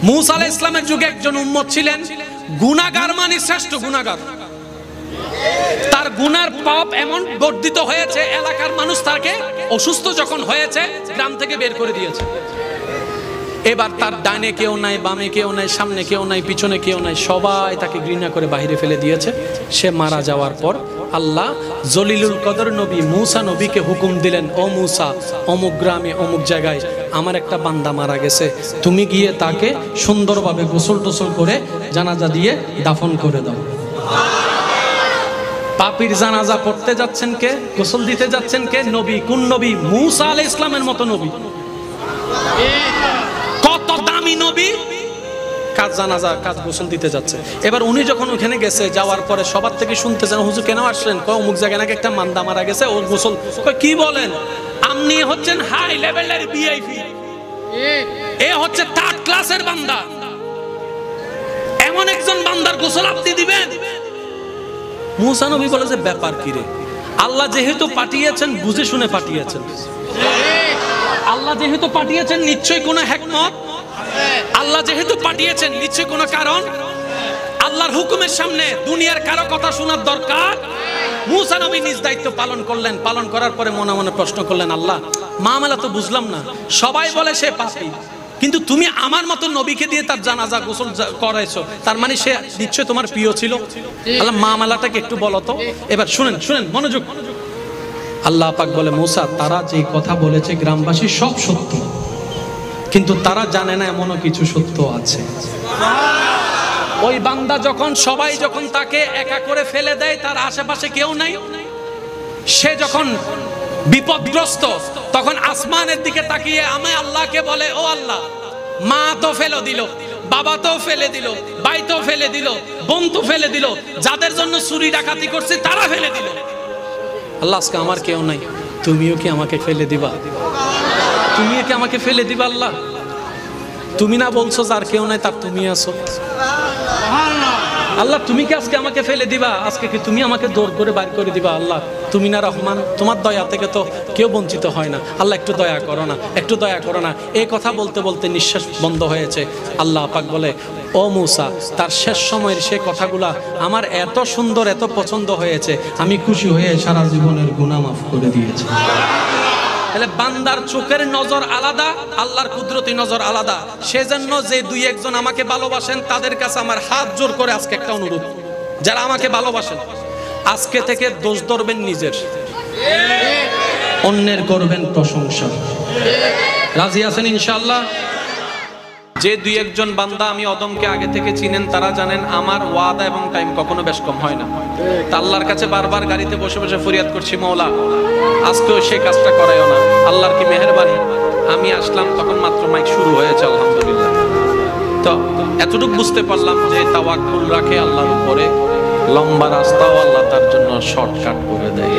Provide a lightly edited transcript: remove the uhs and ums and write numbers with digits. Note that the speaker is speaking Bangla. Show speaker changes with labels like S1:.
S1: মুসা আলাইহিস সালামের যুগে একজন উম্মত ছিলেন গুনাহগার, মানে শ্রেষ্ঠ গুনাহগার। তার গুনার পাপ এমন বর্ধিত হয়েছে, এলাকার মানুষ তাকে অসুস্থ যখন হয়েছে গ্রাম থেকে বের করে দিয়েছে। এবার তার ডানে কেউ নাই, বামে কেউ নাই, সামনে কেউ নাই, পিছনে কেউ নাই, সবাই তাকে ঘৃণা করে বাইরে ফেলে দিয়েছে। সে মারা যাওয়ার পর আল্লাহ জলিলুল কদর নবী মুসা নবীকে হুকুম দিলেন, ও মুসা, অমুক গ্রামে অমুক জায়গায় আমার একটা বান্দা মারা গেছে, তুমি গিয়ে তাকে সুন্দরভাবে গোসল টোসল করে জানাজা দিয়ে দাফন করে দাও। পাপীর জানাজা পড়তে যাচ্ছেন কে? গোসল দিতে যাচ্ছেন কে? নবী। কোন নবী? মুসা আলাইহিস সালামের মতো নবী। কত দামি নবী, কাজ জানাজা কাজ গোসল দিতে যাচ্ছে। এবার উনি যখন ওখানে গেছে, যাওয়ার পরে সবার থেকে শুনতেছেন, হুজুর কেন আসলেন? কয় অমুক জায়গায় নাকি একটা মান্দা মারা গেছে, ওর গোসল। কয় কি বলেন? আপনি হচ্ছেন হাই লেভেলের ভিআইপি, এ হচ্ছে থার্ড ক্লাসের বান্দা, এমন একজন বান্দার গোসল আপনি দিবেন? মুসা নবী বলে যে ব্যাপার কি রে, আল্লাহ যেহেতু পাঠিয়েছেন বুঝে শুনে পাঠিয়েছেন, আল্লাহ যেহেতু পাঠিয়েছেন নিশ্চয়ই কোনো হিকমত, আল্লাহ যেহেতু পাঠিয়েছেন নিশ্চয়ই কোনো কারণ। আল্লাহর হুকুমের সামনে দুনিয়ার কারো কথা শোনার দরকার। মুসা নবী নিজ দায়িত্ব পালন করলেন। পালন করার পরে মনে মনে প্রশ্ন করলেন, আল্লাহ মামলা তো বুঝলাম না, সবাই বলে সে পাপী, কিন্তু তুমি আমার মতো নবীকে দিয়ে তার জানাজা গোসল করাইছো, তার মানে সে নিশ্চয় তোমার প্রিয় ছিল। আল্লাহ মামলাটাকে একটু বলো তো। এবার শুনেন শুনেন মনোযোগ। আল্লাহ পাক বলে, মুসা, তারা যে কথা বলেছে গ্রামবাসী সব সত্য, কিন্তু তারা জানে না এমনও কিছু সত্য আছে। ওই বান্দা যখন সবাই যখন তাকে একা করে ফেলে দেয়, তার আশেপাশে কেউ নাই, সে যখন বিপদগ্রস্ত, তখন আসমানের দিকে তাকিয়ে আমি আল্লাহকে বলে, ও আল্লাহ, মা তো ফেলে দিল, বাবা তো ফেলে দিল, ভাই তো ফেলে দিল, বোন তো ফেলে দিল, যাদের জন্য চুরি ডাকাতি করছে তারা ফেলে দিল। আল্লাহ, আজকে আমার কেউ নাই, তুমিও কি আমাকে ফেলে দিবা? তুমিও কি আমাকে ফেলে দিবা? আল্লাহ, তুমি না বলছো যার কেউ নাই তার তুমি আছো। আল্লাহ, তুমি কি আজকে আমাকে ফেলে দিবা? আজকে কি তুমি আমাকে দৌড় করে বাইর করে দিবা? আল্লাহ, তুমি না রহমান, তোমার দয়া থেকে তো কেউ বঞ্চিত হয় না। আল্লাহ, একটু দয়া করো না, একটু দয়া করো না। এই কথা বলতে বলতে নিঃশ্বাস বন্ধ হয়েছে। আল্লাহ পাক বলে, ও মুসা, তার শেষ সময়ের সে কথাগুলা আমার এত সুন্দর, এত পছন্দ হয়েছে, আমি খুশি হয়ে সারা জীবনের গুনাহ মাফ করে দিয়েছি। তাহলে বান্দার চোখের নজর আলাদা, আল্লাহর কুদরতি নজর আলাদা। সেজন্য যে দুই একজন আমাকে ভালোবাসেন তাদের কাছে আমার হাত জোর করে আজকে একটা অনুরোধ, যারা আমাকে ভালোবাসেন আজকে থেকে দোষ ধরবেন নিজের, অন্যের করবেন প্রশংসা। রাজি আছেন ইনশাআল্লাহ? যে দুই একজন বান্দা আমি অদমকে আগে থেকে চিনেন, তারা জানেন আমার ওয়াদা এবং টাইম কখনো বেশ কম হয় না। তা আল্লাহর কাছে বারবার গাড়িতে বসে বসে ফরিয়াদ করছি, মওলা আজকেও সেই কাজটা করাইও না। আল্লাহর কি মেহেরবানি, আমি আসলাম তখন মাত্র মাইক শুরু হয়েছে, আলহামদুলিল্লাহ। তো এতটুকু বুঝতে পারলাম যে তাওয়াক্কুল রাখে আল্লাহর উপরে, লম্বা রাস্তাও আল্লাহ তার জন্য শর্টকাট করে দেয়।